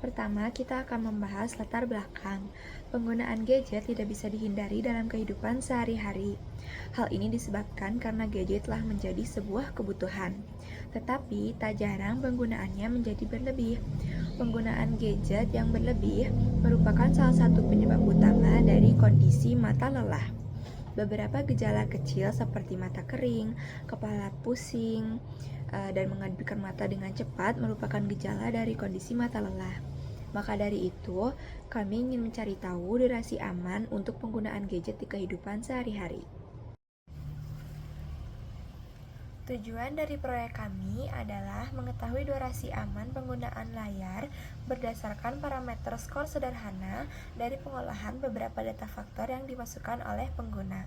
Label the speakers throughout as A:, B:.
A: Pertama, kita akan membahas latar belakang. Penggunaan gadget tidak bisa dihindari dalam kehidupan sehari-hari. Hal ini disebabkan karena gadget telah menjadi sebuah kebutuhan. Tetapi, tak jarang penggunaannya menjadi berlebih. Penggunaan gadget yang berlebih merupakan salah satu penyebab utama dari kondisi mata lelah. Beberapa gejala kecil seperti mata kering, kepala pusing, dan mengedipkan mata dengan cepat merupakan gejala dari kondisi mata lelah. Maka dari itu, kami ingin mencari tahu durasi aman untuk penggunaan gadget di kehidupan sehari-hari. Tujuan dari proyek kami adalah mengetahui durasi aman penggunaan layar berdasarkan parameter skor sederhana dari pengolahan beberapa data faktor yang dimasukkan oleh pengguna.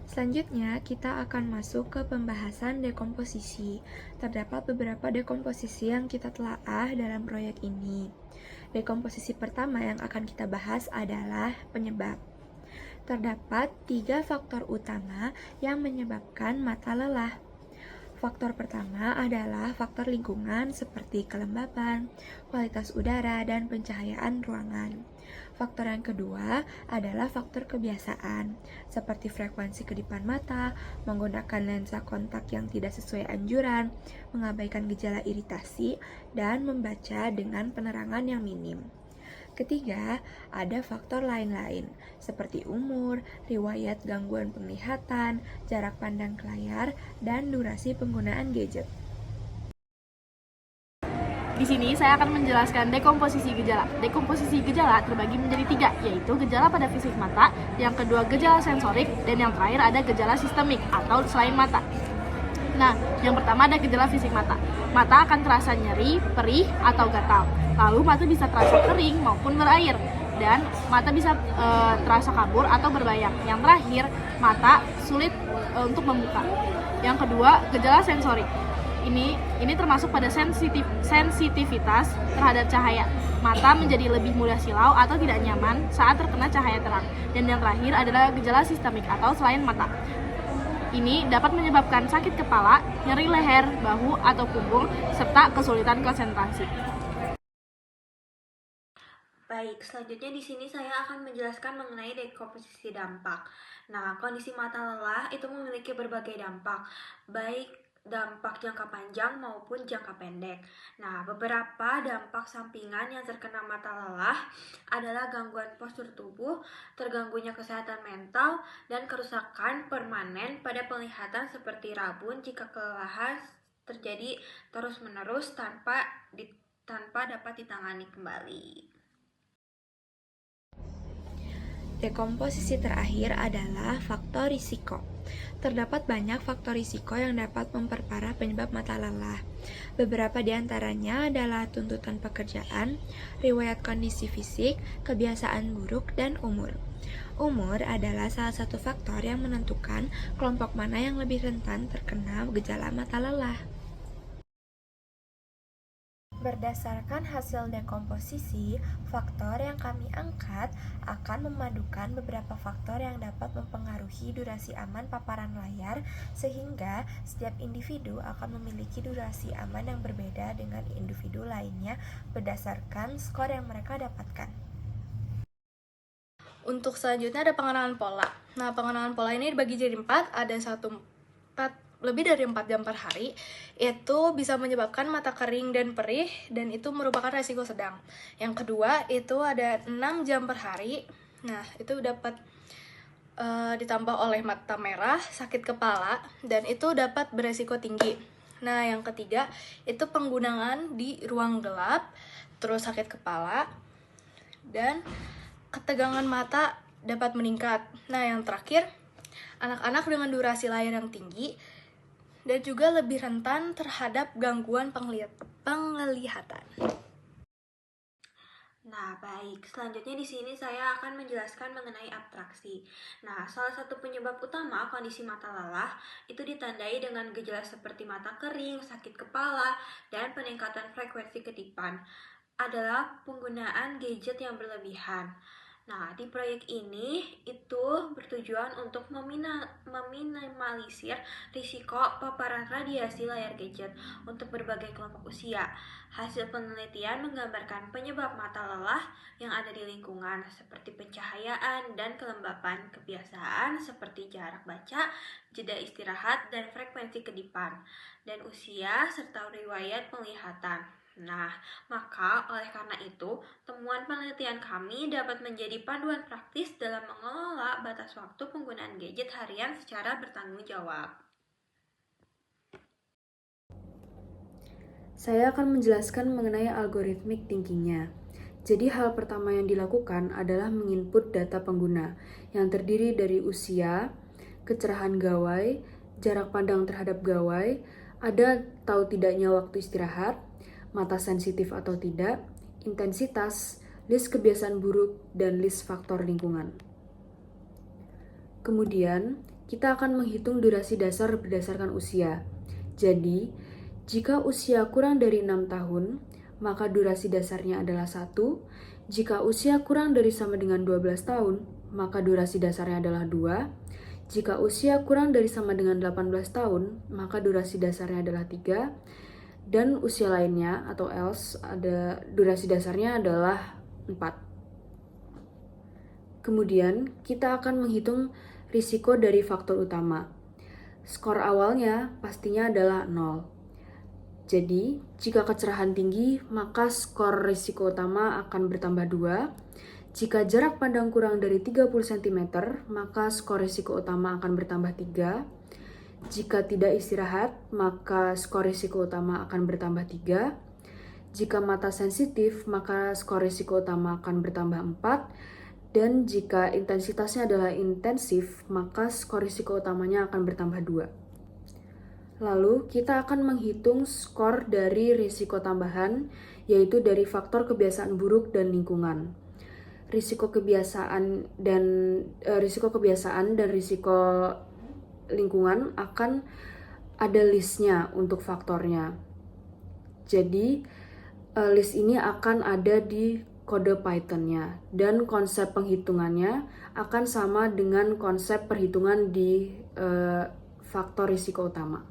A: Selanjutnya, kita akan masuk ke pembahasan dekomposisi. Terdapat beberapa dekomposisi yang kita telaah dalam proyek ini. Dekomposisi pertama yang akan kita bahas adalah penyebab. Terdapat 3 faktor utama yang menyebabkan mata lelah. Faktor pertama adalah faktor lingkungan seperti kelembapan, kualitas udara, dan pencahayaan ruangan. Faktor yang kedua adalah faktor kebiasaan, seperti frekuensi kedipan mata, menggunakan lensa kontak yang tidak sesuai anjuran, mengabaikan gejala iritasi, dan membaca dengan penerangan yang minim. Ketiga, ada faktor lain-lain, seperti umur, riwayat gangguan penglihatan, jarak pandang ke layar, dan durasi penggunaan gadget.
B: Di sini saya akan menjelaskan dekomposisi gejala. Dekomposisi gejala terbagi menjadi 3, yaitu gejala pada fisik mata, yang kedua gejala sensorik, dan yang terakhir ada gejala sistemik atau selain mata. Nah, yang pertama ada gejala fisik mata. Mata akan terasa nyeri, perih, atau gatal. Lalu mata bisa terasa kering maupun berair. Dan mata bisa terasa kabur atau berbayang. Yang terakhir, mata sulit untuk membuka. Yang kedua, gejala sensorik. Ini termasuk pada sensitivitas terhadap cahaya. Mata menjadi lebih mudah silau atau tidak nyaman saat terkena cahaya terang. Dan yang terakhir adalah gejala sistemik atau selain mata. Ini dapat menyebabkan sakit kepala, nyeri leher, bahu, atau punggung, serta kesulitan konsentrasi.
C: Baik, selanjutnya di sini saya akan menjelaskan mengenai dekomposisi dampak. Nah, kondisi mata lelah itu memiliki berbagai dampak, baik dampak jangka panjang maupun jangka pendek. Nah, beberapa dampak sampingan yang terkena mata lelah adalah gangguan postur tubuh, terganggunya kesehatan mental, dan kerusakan permanen pada penglihatan seperti rabun jika kelelahan terjadi terus-menerus tanpa dapat ditangani kembali.
A: Dekomposisi terakhir adalah faktor risiko. Terdapat banyak faktor risiko yang dapat memperparah penyebab mata lelah. Beberapa di antaranya adalah tuntutan pekerjaan, riwayat kondisi fisik, kebiasaan buruk, dan umur. Umur adalah salah satu faktor yang menentukan kelompok mana yang lebih rentan terkena gejala mata lelah. Berdasarkan hasil dekomposisi, faktor yang kami angkat akan memadukan beberapa faktor yang dapat mempengaruhi durasi aman paparan layar, sehingga setiap individu akan memiliki durasi aman yang berbeda dengan individu lainnya berdasarkan skor yang mereka dapatkan.
B: Untuk selanjutnya ada pengenalan pola. Nah, pengenalan pola ini dibagi jadi 4, ada lebih dari 4 jam per hari. Itu bisa menyebabkan mata kering dan perih, dan itu merupakan resiko sedang. Yang kedua, itu ada 6 jam per hari. Nah, itu dapat ditambah oleh mata merah, sakit kepala, dan itu dapat beresiko tinggi. Nah, yang ketiga, itu penggunaan di ruang gelap, terus sakit kepala, dan ketegangan mata dapat meningkat. Nah, yang terakhir, anak-anak dengan durasi layar yang tinggi dan juga lebih rentan terhadap gangguan penglihatan.
C: Nah, baik. Selanjutnya di sini saya akan menjelaskan mengenai abstraksi. Nah, salah satu penyebab utama kondisi mata lelah itu ditandai dengan gejala seperti mata kering, sakit kepala, dan peningkatan frekuensi kedipan adalah penggunaan gadget yang berlebihan. Nah, di proyek ini itu bertujuan untuk meminimalisir risiko paparan radiasi layar gadget untuk berbagai kelompok usia. Hasil penelitian menggambarkan penyebab mata lelah yang ada di lingkungan seperti pencahayaan dan kelembapan, kebiasaan seperti jarak baca, jeda istirahat, dan frekuensi kedipan, dan usia serta riwayat penglihatan. Nah, maka oleh karena itu, temuan penelitian kami dapat menjadi panduan praktis dalam mengelola batas waktu penggunaan gadget harian secara bertanggung jawab.
D: Saya akan menjelaskan mengenai algorithmic thinkingnya. Jadi hal pertama yang dilakukan adalah menginput data pengguna yang terdiri dari usia, kecerahan gawai, jarak pandang terhadap gawai, ada atau tidaknya waktu istirahat, mata sensitif atau tidak, intensitas, list kebiasaan buruk, dan list faktor lingkungan. Kemudian, kita akan menghitung durasi dasar berdasarkan usia. Jadi, jika usia kurang dari 6 tahun, maka durasi dasarnya adalah 1. Jika usia kurang dari sama dengan 12 tahun, maka durasi dasarnya adalah 2. Jika usia kurang dari sama dengan 18 tahun, maka durasi dasarnya adalah 3. Dan usia lainnya atau else, durasi dasarnya adalah 4. Kemudian, kita akan menghitung risiko dari faktor utama. Skor awalnya pastinya adalah 0. Jadi, jika kecerahan tinggi, maka skor risiko utama akan bertambah 2. Jika jarak pandang kurang dari 30 cm, maka skor risiko utama akan bertambah 3. Jika tidak istirahat, maka skor risiko utama akan bertambah 3. Jika mata sensitif, maka skor risiko utama akan bertambah 4. Dan jika intensitasnya adalah intensif, maka skor risiko utamanya akan bertambah 2. Lalu, kita akan menghitung skor dari risiko tambahan, yaitu dari faktor kebiasaan buruk dan lingkungan. Risiko kebiasaan dan risiko lingkungan akan ada listnya untuk faktornya. Jadi, list ini akan ada di kode Python-nya dan konsep penghitungannya akan sama dengan konsep perhitungan di faktor risiko utama.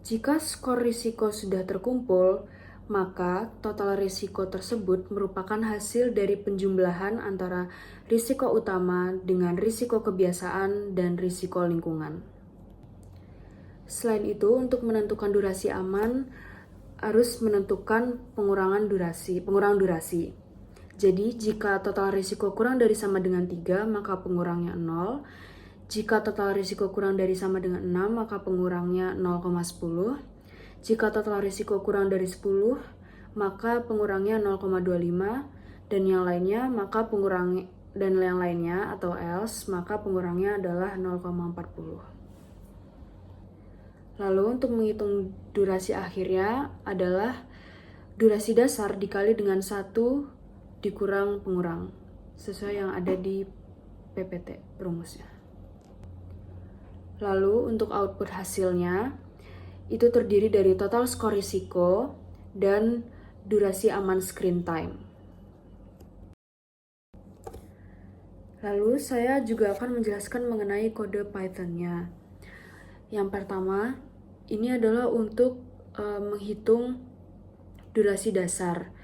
D: Jika skor risiko sudah terkumpul, maka total risiko tersebut merupakan hasil dari penjumlahan antara risiko utama dengan risiko kebiasaan dan risiko lingkungan. Selain itu, untuk menentukan durasi aman, harus menentukan pengurang durasi. Jadi, jika total risiko kurang dari sama dengan 3, maka pengurangnya 0. Jika total risiko kurang dari sama dengan 6, maka pengurangnya 0,10. Jika total risiko kurang dari 10, maka pengurangnya 0,25 dan yang lainnya atau else, maka pengurangnya adalah 0,40. Lalu untuk menghitung durasi akhirnya adalah durasi dasar dikali dengan 1 dikurang pengurang, sesuai yang ada di PPT rumusnya. Lalu untuk output hasilnya, itu terdiri dari total skor risiko dan durasi aman screen time. Lalu saya juga akan menjelaskan mengenai kode Python-nya. Yang pertama, ini adalah untuk menghitung durasi dasar.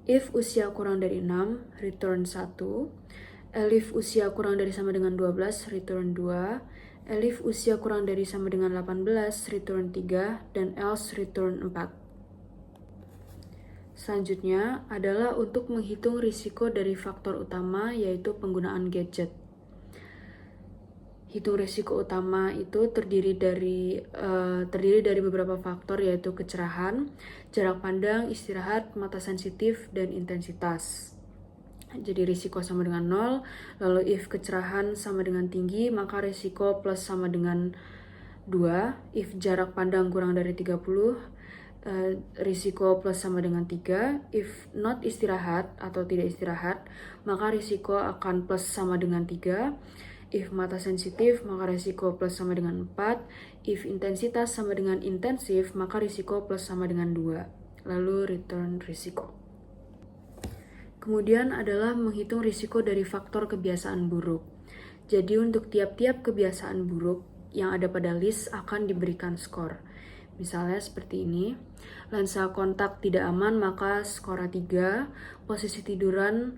D: If usia kurang dari 6, return 1. Elif usia kurang dari sama dengan 12, return 2. Elif usia kurang dari sama dengan 18, return 3, dan else return 4. Selanjutnya adalah untuk menghitung risiko dari faktor utama, yaitu penggunaan gadget. Hitung risiko utama itu terdiri dari beberapa faktor, yaitu kecerahan, jarak pandang, istirahat, mata sensitif, dan intensitas. Jadi risiko sama dengan 0, lalu if kecerahan sama dengan tinggi, maka risiko plus sama dengan 2. If jarak pandang kurang dari 30, risiko plus sama dengan 3. If not istirahat atau tidak istirahat, maka risiko akan plus sama dengan 3. If mata sensitif, maka risiko plus sama dengan 4. If intensitas sama dengan intensif, maka risiko plus sama dengan 2. Lalu return risiko. Kemudian adalah menghitung risiko dari faktor kebiasaan buruk. Jadi untuk tiap-tiap kebiasaan buruk yang ada pada list akan diberikan skor. Misalnya seperti ini, lensa kontak tidak aman maka skora 3, posisi tiduran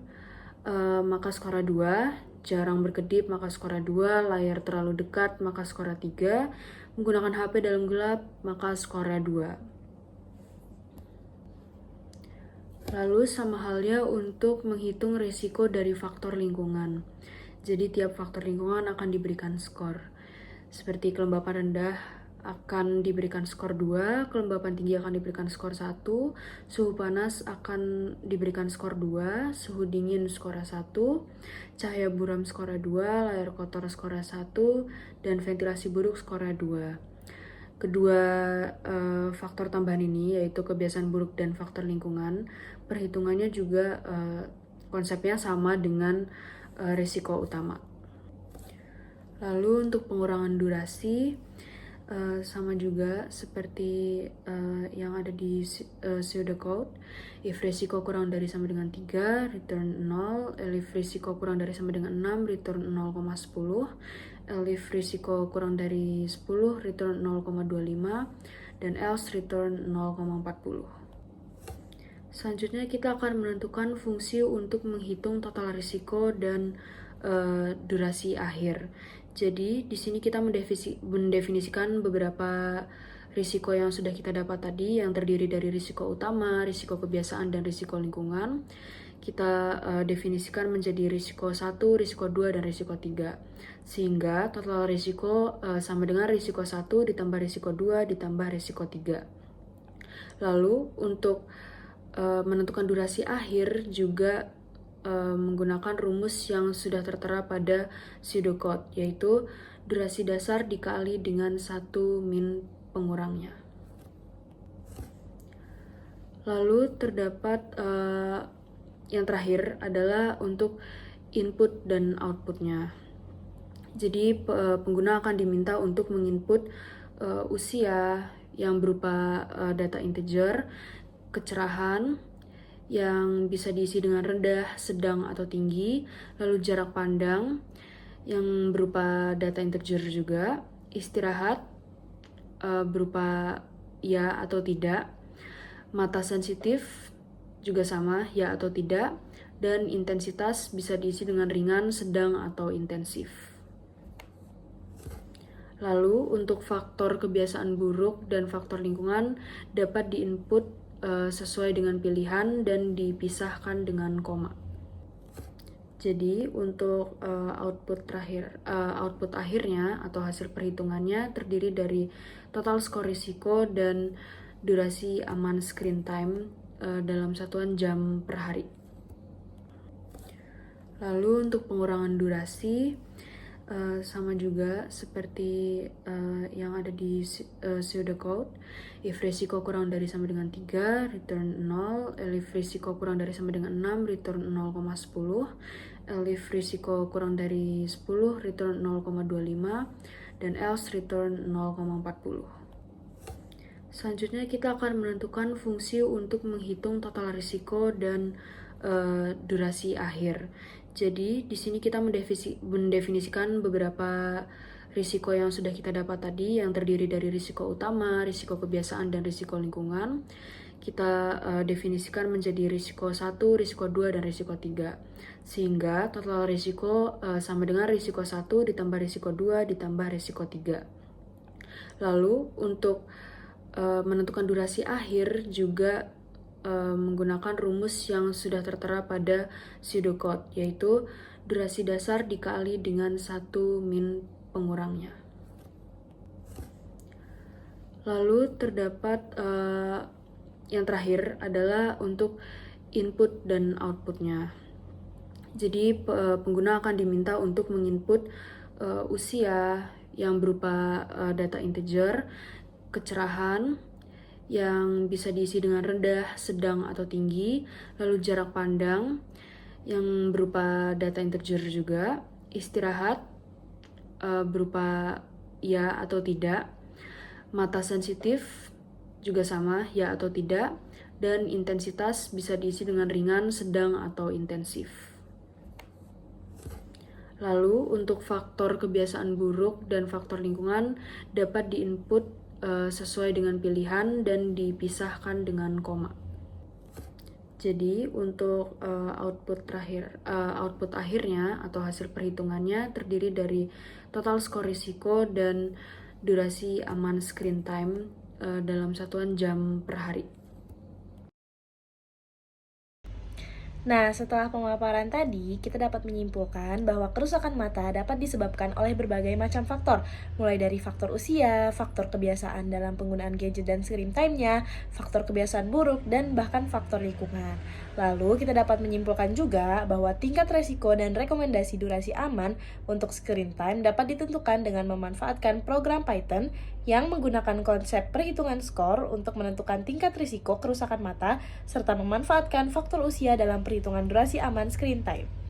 D: maka skora 2, jarang berkedip maka skora 2, layar terlalu dekat maka skora 3, menggunakan HP dalam gelap maka skora 2. Lalu sama halnya untuk menghitung risiko dari faktor lingkungan. Jadi tiap faktor lingkungan akan diberikan skor. Seperti kelembapan rendah akan diberikan skor 2, kelembapan tinggi akan diberikan skor 1, suhu panas akan diberikan skor 2, suhu dingin skora 1, cahaya buram skora 2, layar kotor skora 1, dan ventilasi buruk skora 2. Kedua faktor tambahan ini yaitu kebiasaan buruk dan faktor lingkungan, perhitungannya juga konsepnya sama dengan risiko utama. Lalu untuk pengurangan durasi sama juga seperti yang ada di pseudocode. If risiko kurang dari sama dengan 3, return 0. If risiko kurang dari sama dengan 6, return 0,10. If risiko kurang dari 10, return 0,25. Dan else return 0,40. Selanjutnya kita akan menentukan fungsi untuk menghitung total risiko dan durasi akhir. Jadi di sini kita mendefinisikan beberapa risiko yang sudah kita dapat tadi, yang terdiri dari risiko utama, risiko kebiasaan, dan risiko lingkungan. Kita definisikan menjadi risiko 1, risiko 2, dan risiko 3. Sehingga total risiko sama dengan risiko 1 ditambah risiko 2 ditambah risiko 3. Lalu untuk menentukan durasi akhir juga menggunakan rumus yang sudah tertera pada pseudocode, yaitu durasi dasar dikali dengan 1 min pengurangnya. Lalu terdapat yang terakhir adalah untuk input dan outputnya. Jadi pengguna akan diminta untuk menginput usia yang berupa data integer, kecerahan yang bisa diisi dengan rendah, sedang, atau tinggi, lalu jarak pandang yang berupa data integer juga, istirahat berupa ya atau tidak, mata sensitif juga sama, ya atau tidak, dan intensitas bisa diisi dengan ringan, sedang, atau intensif. Lalu untuk faktor kebiasaan buruk dan faktor lingkungan dapat diinput sesuai dengan pilihan dan dipisahkan dengan koma. Jadi untuk output akhirnya atau hasil perhitungannya terdiri dari total skor risiko dan durasi aman screen time dalam satuan jam per hari. Lalu untuk pengurangan durasi sama juga seperti yang ada di pseudocode. If risiko kurang dari sama dengan 3, return 0. If risiko kurang dari sama dengan 6, return 0,10. If risiko kurang dari 10, return 0,25. Dan else return 0,40. Selanjutnya kita akan menentukan fungsi untuk menghitung total risiko dan durasi akhir. Jadi di sini kita mendefinisikan beberapa risiko yang sudah kita dapat tadi, yang terdiri dari risiko utama, risiko kebiasaan, dan risiko lingkungan. Kita definisikan menjadi risiko 1, risiko 2, dan risiko 3. Sehingga total risiko sama dengan risiko 1 ditambah risiko 2 ditambah risiko 3. Lalu untuk menentukan durasi akhir juga menggunakan rumus yang sudah tertera pada pseudocode, yaitu durasi dasar dikali dengan 1 min pengurangnya. Lalu terdapat yang terakhir adalah untuk input dan outputnya. Jadi pengguna akan diminta untuk menginput usia yang berupa data integer, kecerahan yang bisa diisi dengan rendah, sedang, atau tinggi, lalu jarak pandang yang berupa data integer juga, istirahat berupa ya atau tidak, mata sensitif juga sama, ya atau tidak, dan intensitas bisa diisi dengan ringan, sedang, atau intensif. Lalu untuk faktor kebiasaan buruk dan faktor lingkungan dapat diinput sesuai dengan pilihan dan dipisahkan dengan koma. Jadi untuk output akhirnya atau hasil perhitungannya terdiri dari total skor risiko dan durasi aman screen time dalam satuan jam per hari.
B: Nah, setelah pemaparan tadi, kita dapat menyimpulkan bahwa kerusakan mata dapat disebabkan oleh berbagai macam faktor, mulai dari faktor usia, faktor kebiasaan dalam penggunaan gadget dan screen time-nya, faktor kebiasaan buruk, dan bahkan faktor lingkungan. Lalu, kita dapat menyimpulkan juga bahwa tingkat resiko dan rekomendasi durasi aman untuk screen time dapat ditentukan dengan memanfaatkan program Python yang menggunakan konsep perhitungan skor untuk menentukan tingkat risiko kerusakan mata serta memanfaatkan faktor usia dalam perhitungan durasi aman screen time.